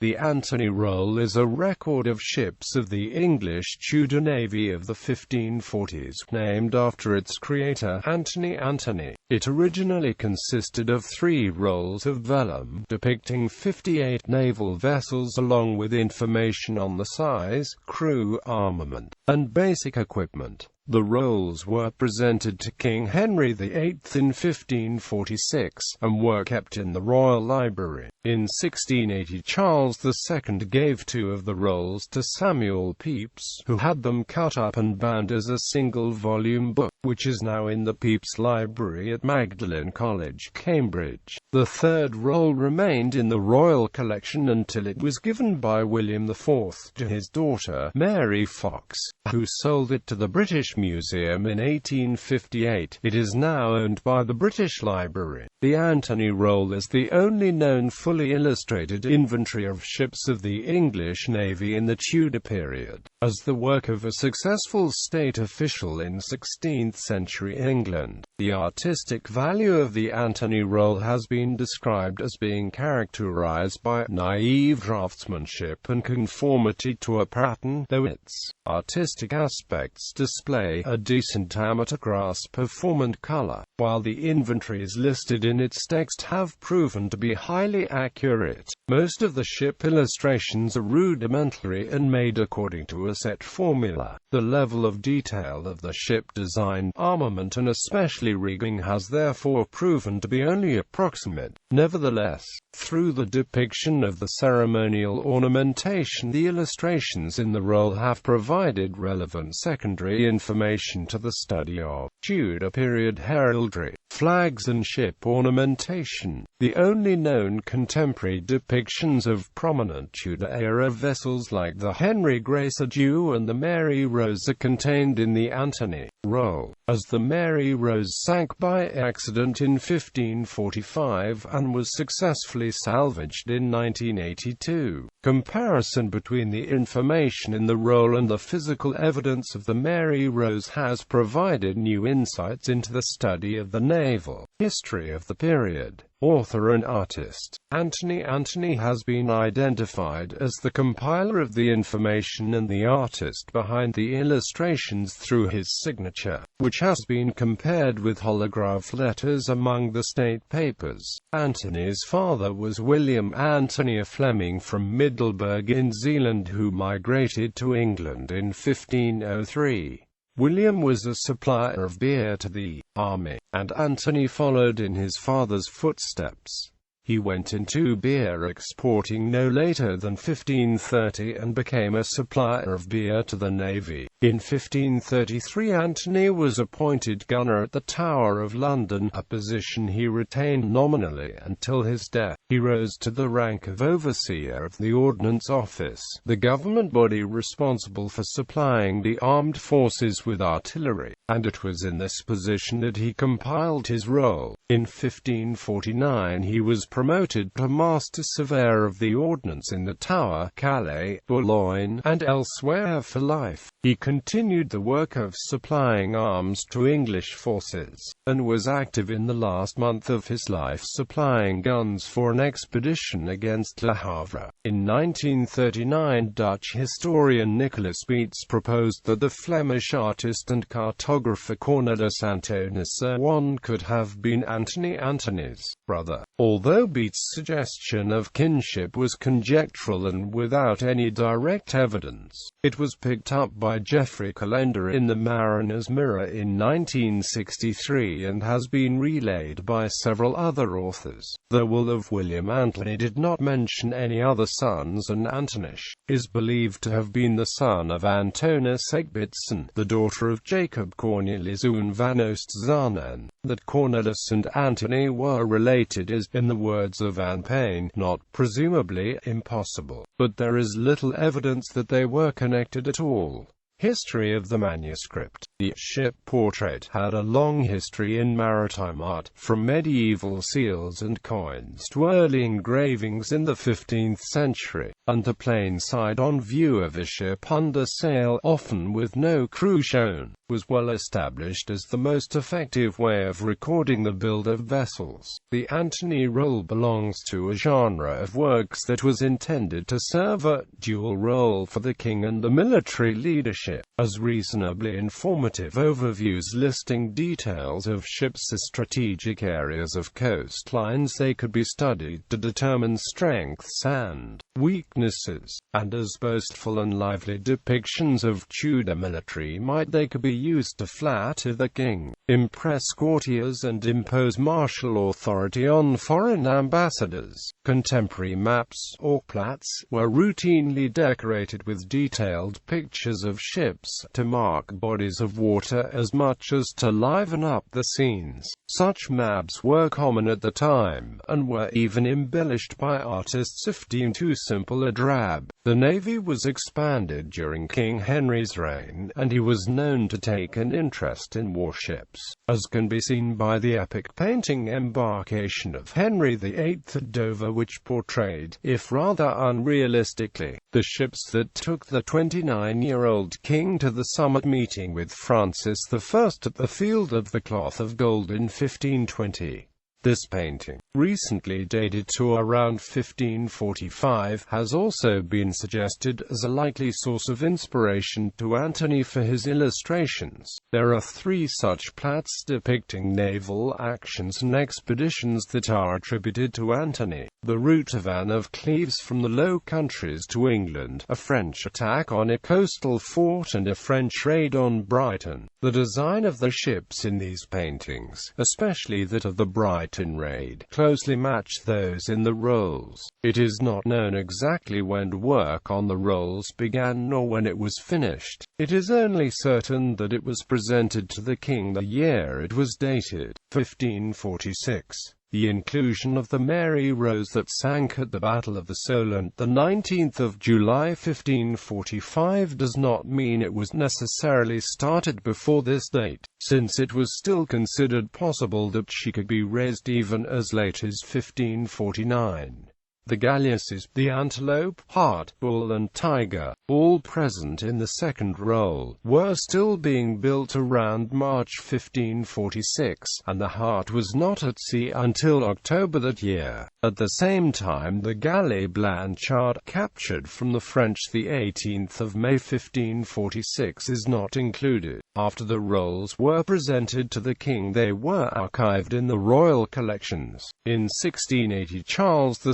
The Antony Roll is a record of ships of the English Tudor Navy of the 1540s, named after its creator, Anthony Antony. It originally consisted of 3 rolls of vellum, depicting 58 naval vessels along with information on the size, crew, armament, and basic equipment. The rolls were presented to King Henry VIII in 1546, and were kept in the Royal Library. In 1680 Charles II gave 2 of the rolls to Samuel Peeps, who had them cut up and bound as a single-volume book, which is now in the Peeps Library at Magdalen College, Cambridge. The 3rd roll remained in the royal collection until it was given by William IV to his daughter, Mary Fox, who sold it to the British Museum in 1858. It is now owned by the British Library. The Antony Roll is the only known fully illustrated inventory of ships of the English Navy in the Tudor period, as the work of a successful state official in 16th-century England. The artistic value of the Antony Roll has been described as being characterized by naive draftsmanship and conformity to a pattern, though its artistic aspects display a decent amateur grasp of form and color, while the inventories listed in its text have proven to be highly accurate. Most of the ship illustrations are rudimentary and made according to a set formula. The level of detail of the ship design, armament and especially rigging has therefore proven to be only approximate. Nevertheless, through the depiction of the ceremonial ornamentation, the illustrations in the roll have provided relevant secondary information to the study of Tudor period heraldry, flags and ship ornamentation. The only known contemporary depictions of prominent Tudor-era vessels like the Henry Grace Adieu and the Mary Rose are contained in the Antony Roll, as the Mary Rose sank by accident in 1545 and was successfully salvaged in 1982. Comparison between the information in the roll and the physical evidence of the Mary Rose has provided new insights into the study of the naval history of the period. Author and artist Anthony Antony has been identified as the compiler of the information and the artist behind the illustrations through his signature, which has been compared with holograph letters among the state papers. Antony's father was William Anthony, a Fleming from Middelburg in Zeeland who migrated to England in 1503. William was a supplier of beer to the army, and Antony followed in his father's footsteps. He went into beer exporting no later than 1530 and became a supplier of beer to the Navy. In 1533 Antony was appointed gunner at the Tower of London, a position he retained nominally until his death. He rose to the rank of overseer of the Ordnance Office, the government body responsible for supplying the armed forces with artillery, and it was in this position that he compiled his roll. In 1549 he was promoted to Master Surveyor of the Ordnance in the Tower, Calais, Boulogne, and elsewhere for life. He continued the work of supplying arms to English forces, and was active in the last month of his life supplying guns for an expedition against Le Havre. In 1939 Dutch historian Nicholas Beets proposed that the Flemish artist and cartographer Cornelis Antonius I could have been Anthony Antony's brother, although Beets' suggestion of kinship was conjectural and without any direct evidence. It was picked up by Geoffrey Calendar in the Mariner's Mirror in 1963 and has been relayed by several other authors. The will of William Antony did not mention any other sons, and Antonius is believed to have been the son of Antonis Egbertson, the daughter of Jacob Cornelis und van Oostzaanen. That Cornelis and Antony were related is, in the words of Van Payne, not presumably impossible, but there is little evidence that they were connected at all. History of the manuscript. The ship portrait had a long history in maritime art, from medieval seals and coins to early engravings in the 15th century, and the plain side-on view of a ship under sail, often with no crew shown. was well established as the most effective way of recording the build of vessels. The Antony roll belongs to a genre of works that was intended to serve a dual role for the king and the military leadership, as reasonably informative overviews listing details of ships as strategic areas of coastlines they could be studied to determine strengths and weaknesses, and as boastful and lively depictions of Tudor military might they could be used to flatter the king, impress courtiers and impose martial authority on foreign ambassadors. Contemporary maps, or plats, were routinely decorated with detailed pictures of ships, to mark bodies of water as much as to liven up the scenes. Such maps were common at the time, and were even embellished by artists if deemed too simple or drab. The navy was expanded during King Henry's reign, and he was known to take an interest in warships, as can be seen by the epic painting Embarkation of Henry VIII at Dover, which portrayed, if rather unrealistically, the ships that took the 29-year-old king to the summit meeting with Francis I at the Field of the Cloth of Gold in 1520. This painting, recently dated to around 1545, has also been suggested as a likely source of inspiration to Antony for his illustrations. There are 3 such plats depicting naval actions and expeditions that are attributed to Antony: the route of Anne of Cleves from the Low Countries to England, a French attack on a coastal fort, and a French raid on Brighton. The design of the ships in these paintings, especially that of the Brighton raid, closely match those in the rolls. It is not known exactly when work on the rolls began nor when it was finished. It is only certain that it was presented to the king the year it was dated, 1546. The inclusion of the Mary Rose that sank at the Battle of the Solent the 19th of July 1545 does not mean it was necessarily started before this date, since it was still considered possible that she could be raised even as late as 1549. The galleasses, the Antelope, Hart, Bull and Tiger, all present in the second roll, were still being built around March 1546, and the Hart was not at sea until October that year. At the same time, the galley Blanchard, captured from the French the 18th of May 1546, is not included. After the rolls were presented to the king, they were archived in the royal collections. In 1680, Charles II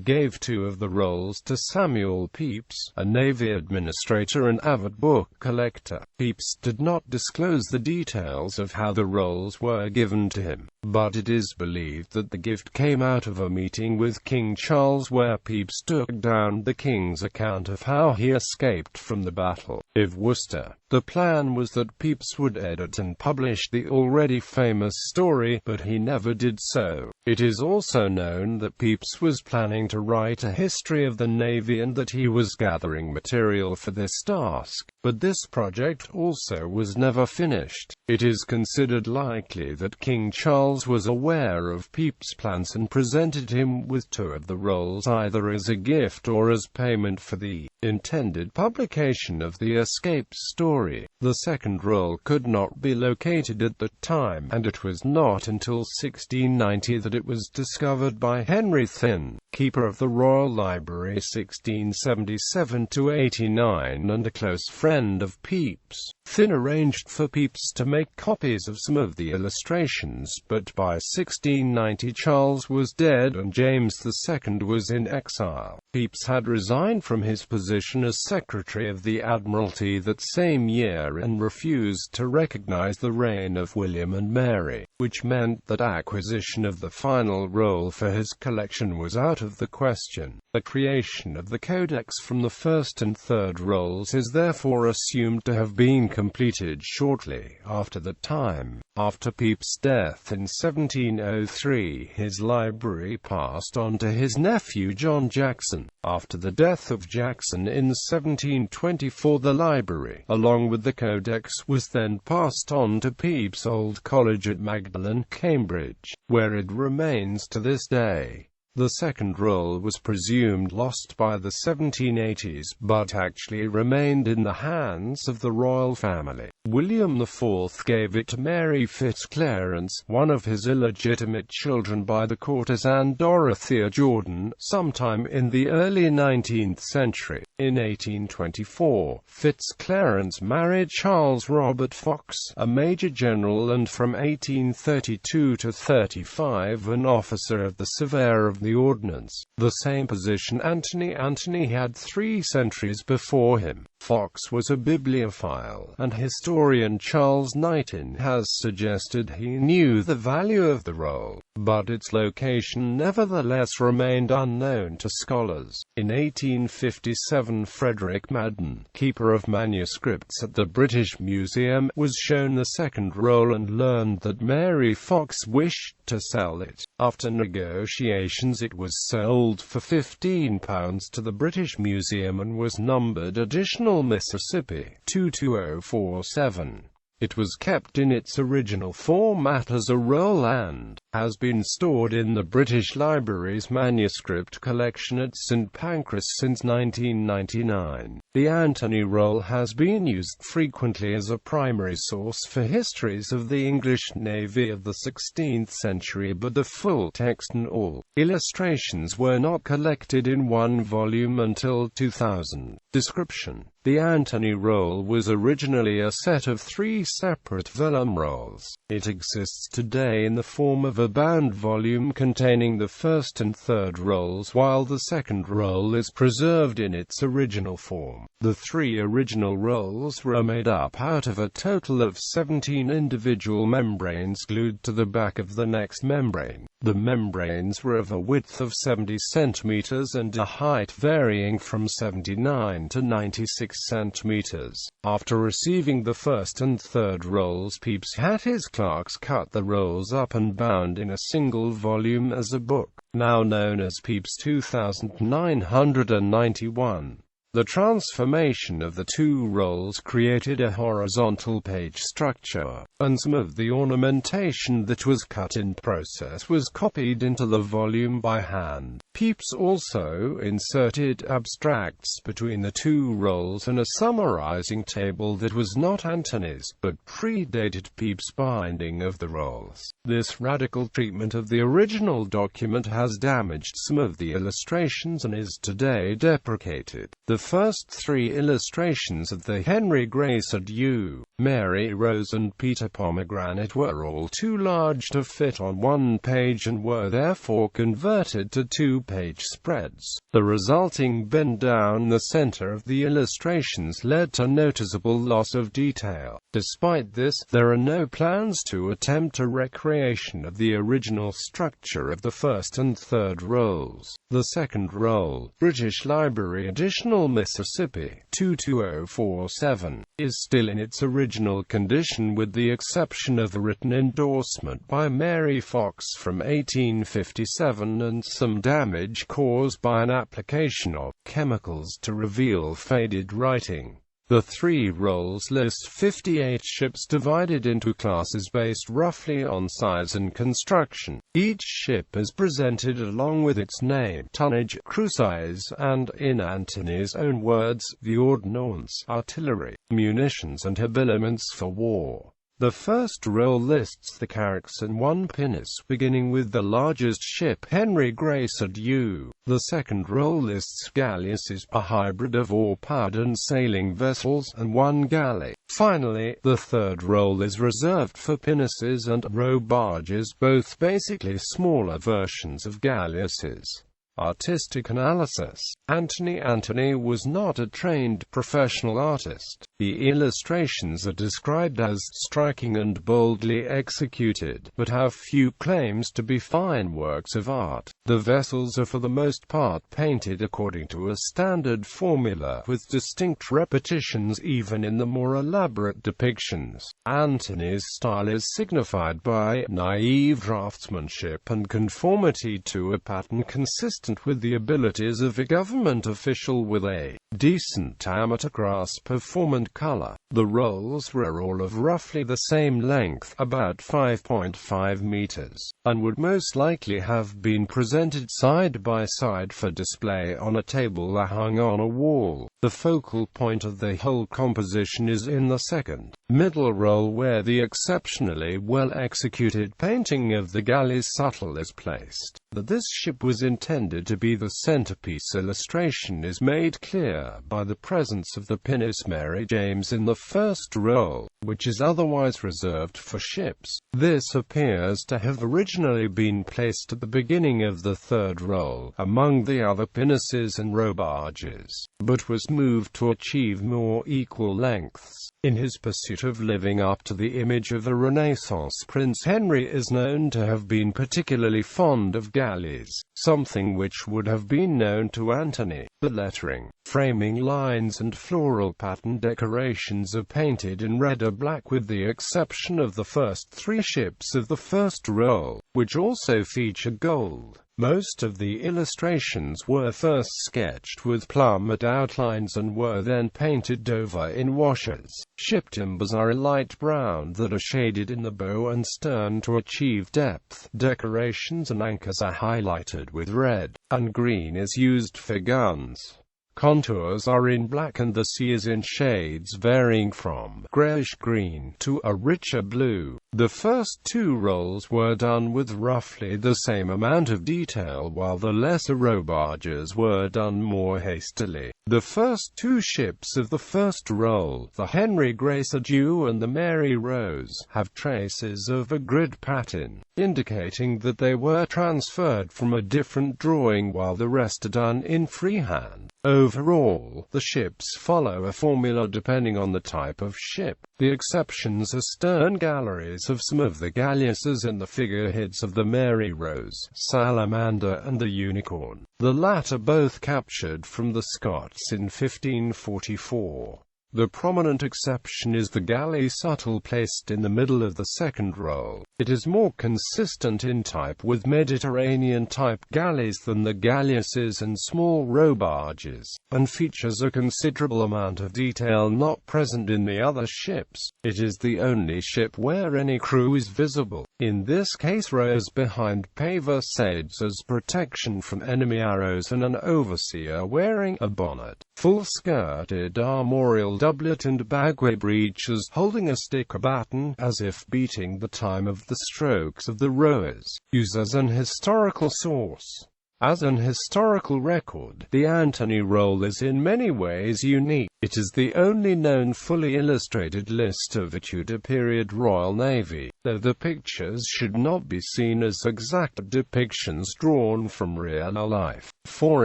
gave 2 of the rolls to Samuel Peeps, a navy administrator and avid book collector. Peeps did not disclose the details of how the rolls were given to him, but it is believed that the gift came out of a meeting with King Charles where Peeps took down the king's account of how he escaped from the Battle of Worcester. The plan was that Peeps would edit and publish the already famous story, but he never did so. It is also known that Peeps was planning to write a history of the Navy and that he was gathering material for this task, but this project also was never finished. It is considered likely that King Charles was aware of Peeps' plans and presented him with 2 of the rolls either as a gift or as payment for the intended publication of the escape story. The second roll could not be located at the time, and it was not until 1690 that it was discovered by Henry Thynne, keeper of the Royal Library 1677–89 and a close friend of Peeps. Thynne arranged for Peeps to make copies of some of the illustrations, but by 1690 Charles was dead and James II was in exile. Peeps had resigned from his position as Secretary of the Admiralty that same year and refused to recognize the reign of William and Mary, which meant that acquisition of the final roll for his collection was out of the question. The creation of the codex from the first and third rolls is therefore assumed to have been completed shortly after that time. After Peeps' death in 1703, his library passed on to his nephew John Jackson. After the death of Jackson in 1724, the library, along with the codex, was then passed on to Peeps' Old College at Magdalen, Cambridge, where it remains to this day. The second roll was presumed lost by the 1780s, but actually remained in the hands of the royal family. William IV gave it to Mary Fitzclarence, one of his illegitimate children by the courtesan Dorothea Jordan, sometime in the early 19th century. In 1824, Fitzclarence married Charles Robert Fox, a major general and from 1832 to 35 an officer of the Surveyor of the Ordnance, the same position Anthony had 3 centuries before him. Fox was a bibliophile, and historian Charles Knighton has suggested he knew the value of the roll, but its location nevertheless remained unknown to scholars. In 1857, Frederick Madden, keeper of manuscripts at the British Museum, was shown the second roll and learned that Mary Fox wished to sell it. After negotiations, it was sold for £15 to the British Museum and was numbered Additional Mississippi 22047. It was kept in its original format as a roll and has been stored in the British Library's manuscript collection at St Pancras since 1999. The Anthony roll has been used frequently as a primary source for histories of the English Navy of the 16th century, but the full text and all illustrations were not collected in one volume until 2000. Description: the Anthony roll was originally a set of 3 separate vellum rolls. It exists today in the form of a bound volume containing the first and third rolls, while the second roll is preserved in its original form. The 3 original rolls were made up out of a total of 17 individual membranes glued to the back of the next membrane. The membranes were of a width of 70 centimeters and a height varying from 79 to 96 centimeters. After receiving the first and third rolls, Peeps had his clerks cut the rolls up and bound in a single volume as a book, now known as Peeps 2991. The transformation of the 2 rolls created a horizontal page structure, and some of the ornamentation that was cut in process was copied into the volume by hand. Peeps also inserted abstracts between the 2 rolls and a summarizing table that was not Anthony's, but predated Peeps' binding of the rolls. This radical treatment of the original document has damaged some of the illustrations and is today deprecated. The first 3 illustrations of the Henry Grace adieu, Mary Rose and Peter Pomegranate were all too large to fit on one page and were therefore converted to 2-page spreads. The resulting bend down the center of the illustrations led to noticeable loss of detail. Despite this, there are no plans to attempt a recreation of the original structure of the first and third rolls. The second roll, British Library Additional Mississippi 22047, is still in its original condition with the exception of the written endorsement by Mary Fox from 1857 and some damage caused by an application of chemicals to reveal faded writing. The 3 rolls list 58 ships divided into classes based roughly on size and construction. Each ship is presented along with its name, tonnage, crew size, and, in Anthony's own words, the ordnance, artillery, munitions and habiliments for war. The first roll lists the carracks and 1 pinnace, beginning with the largest ship, Henry Grace adieu. The second roll lists galleasses, a hybrid of oar-powered and sailing vessels, and 1 galley. Finally, the third roll is reserved for pinnaces and row barges, both basically smaller versions of galleasses. Artistic analysis. Anthony was not a trained professional artist. The illustrations are described as striking and boldly executed, but have few claims to be fine works of art. The vessels are for the most part painted according to a standard formula, with distinct repetitions even in the more elaborate depictions. Anthony's style is signified by naive draftsmanship and conformity to a pattern consistent with the abilities of a government official with a decent amateur grasp of form and color. The rolls were all of roughly the same length, about 5.5 meters, and would most likely have been presented side by side for display on a table or hung on a wall. The focal point of the whole composition is in the second, middle roll, where the exceptionally well-executed painting of the galley's Subtle is placed. That this ship was intended to be the centerpiece illustration is made clear by the presence of the pinnace Mary James in the first roll, which is otherwise reserved for ships. This appears to have originally been placed at the beginning of the third roll, among the other pinnaces and robarges, but was moved to achieve more equal lengths. In his pursuit of living up to the image of a Renaissance Prince, Henry is known to have been particularly fond of galleys, something which would have been known to Antony. The lettering, framing lines and floral pattern decorations are painted in red or black, with the exception of the first three ships of the first roll, which also feature gold. Most of the illustrations were first sketched with plummet outlines and were then painted over in washes. Ship timbers are a light brown that are shaded in the bow and stern to achieve depth. Decorations and anchors are highlighted with red, and green is used for guns. Contours are in black and the sea is in shades varying from grayish-green to a richer blue. The first two rolls were done with roughly the same amount of detail, while the lesser robarges were done more hastily. The first two ships of the first roll, the Henry Gracedieu and the Mary Rose, have traces of a grid pattern, indicating that they were transferred from a different drawing, while the rest are done in freehand. Overall, the ships follow a formula depending on the type of ship. The exceptions are stern galleries of some of the galleasses and the figureheads of the Mary Rose, Salamander and the Unicorn, the latter both captured from the Scots in 1544. The prominent exception is the galley Subtle, placed in the middle of the second roll. It is more consistent in type with Mediterranean-type galleys than the galleasses and small robarges, and features a considerable amount of detail not present in the other ships. It is the only ship where any crew is visible, in this case rows behind palisades as protection from enemy arrows, and an overseer wearing a bonnet, full-skirted armorial doublet and bagway breeches, holding a stick or baton, as if beating the time of the strokes of the rowers. Used as an historical source. As an historical record, the Antony roll is in many ways unique. It is the only known fully illustrated list of the Tudor period Royal Navy, though the pictures should not be seen as exact depictions drawn from real life. For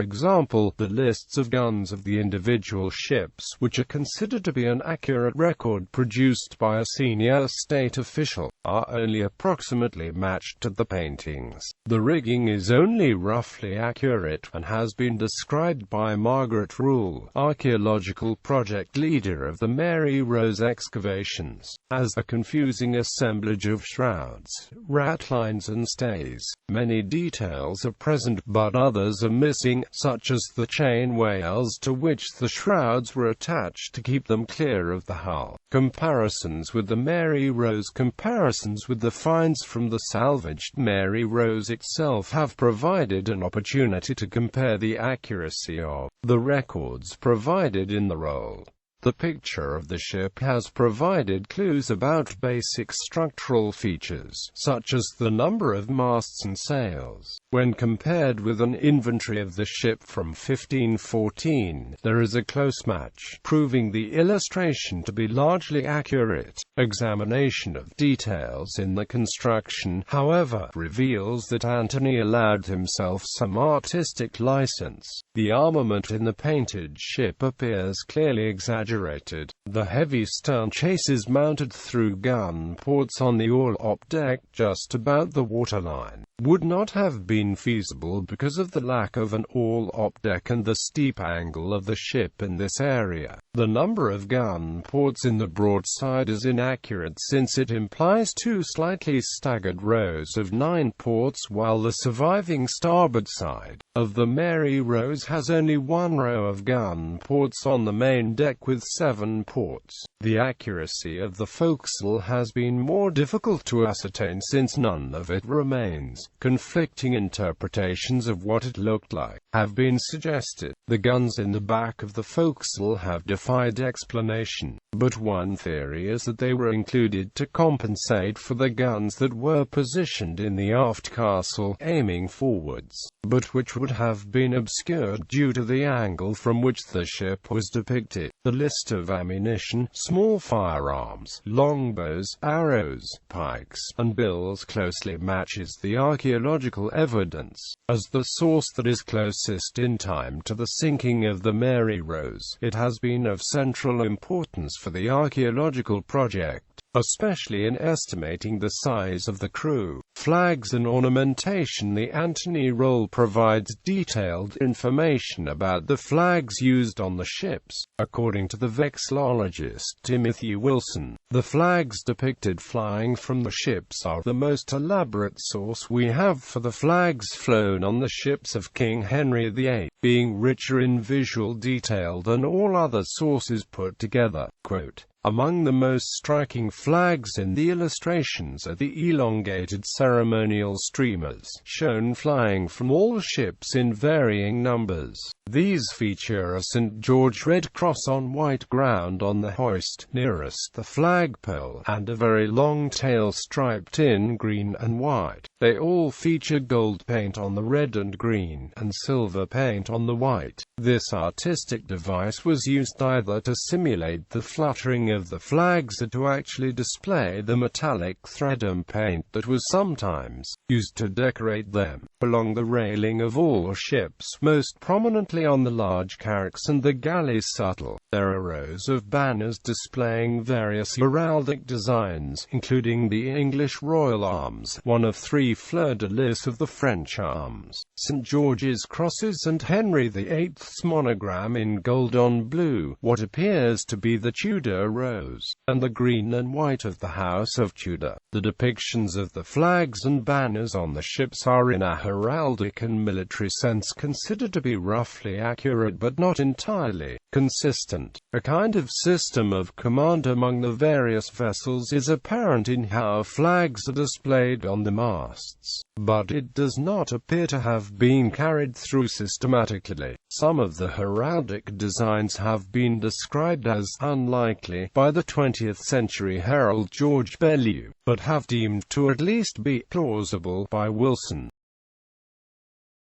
example, the lists of guns of the individual ships, which are considered to be an accurate record produced by a senior state official, are only approximately matched to the paintings. The rigging is only roughly accurate, and has been described by Margaret Rule, archaeological project leader of the Mary Rose excavations, as a confusing assemblage of shrouds, ratlines and stays. Many details are present, but others are missing, such as the chain wales to which the shrouds were attached to keep them clear of the hull. Comparisons with the Mary Rose. Comparisons with the finds from the salvaged Mary Rose itself have provided an opportunity to compare the accuracy of the records provided in the roll. The picture of the ship has provided clues about basic structural features, such as the number of masts and sails. When compared with an inventory of the ship from 1514, there is a close match, proving the illustration to be largely accurate. Examination of details in the construction, however, reveals that Antony allowed himself some artistic license. The armament in the painted ship appears clearly exaggerated exaggerated. The heavy stern chases mounted through gun ports on the orlop deck just about the waterline would not have been feasible because of the lack of an orlop deck and the steep angle of the ship in this area. The number of gun ports in the broadside is inaccurate since it implies two slightly staggered rows of 9 ports, while the surviving starboard side of the Mary Rose has only 1 row of gun ports on the main deck with 7 ports. The accuracy of the forecastle has been more difficult to ascertain since none of it remains. Conflicting interpretations of what it looked like have been suggested. The guns in the back of the forecastle have defied explanation, but one theory is that they were included to compensate for the guns that were positioned in the aft castle, aiming forwards, but which would have been obscured due to the angle from which the ship was depicted. The list of ammunition, small firearms, longbows, arrows, pikes, and bills closely matches the archaeological evidence. As the source that is closest in time to the sinking of the Mary Rose, it has been of central importance for the archaeological project, especially in estimating the size of the crew. Flags and ornamentation. The Anthony Roll provides detailed information about the flags used on the ships. According to the vexillologist Timothy Wilson, the flags depicted flying from the ships are the most elaborate source we have for the flags flown on the ships of King Henry VIII, being richer in visual detail than all other sources put together. Quote, "Among the most striking flags in the illustrations are the elongated ceremonial streamers, shown flying from all ships in varying numbers. These feature a St. George Red Cross on white ground on the hoist nearest the flagpole, and a very long tail striped in green and white. They all feature gold paint on the red and green, and silver paint on the white. This artistic device was used either to simulate the fluttering of the flags or to actually display the metallic thread and paint that was sometimes used to decorate them. Along the railing of all ships, most prominently on the large carracks and the galley scuttle, there are rows of banners displaying various heraldic designs, including the English royal arms, one of 3 fleur-de-lis of the French arms, St. George's crosses and Henry VIII's monogram in gold on blue, what appears to be the Tudor rose, and the green and white of the House of Tudor. The depictions of the flags and banners on the ships are in a heraldic and military sense considered to be roughly accurate but not entirely consistent. A kind of system of command among the various vessels is apparent in how flags are displayed on the masts, but it does not appear to have been carried through systematically. Some of the heraldic designs have been described as unlikely by the 20th century herald George Bellew, but have deemed to at least be plausible by Wilson.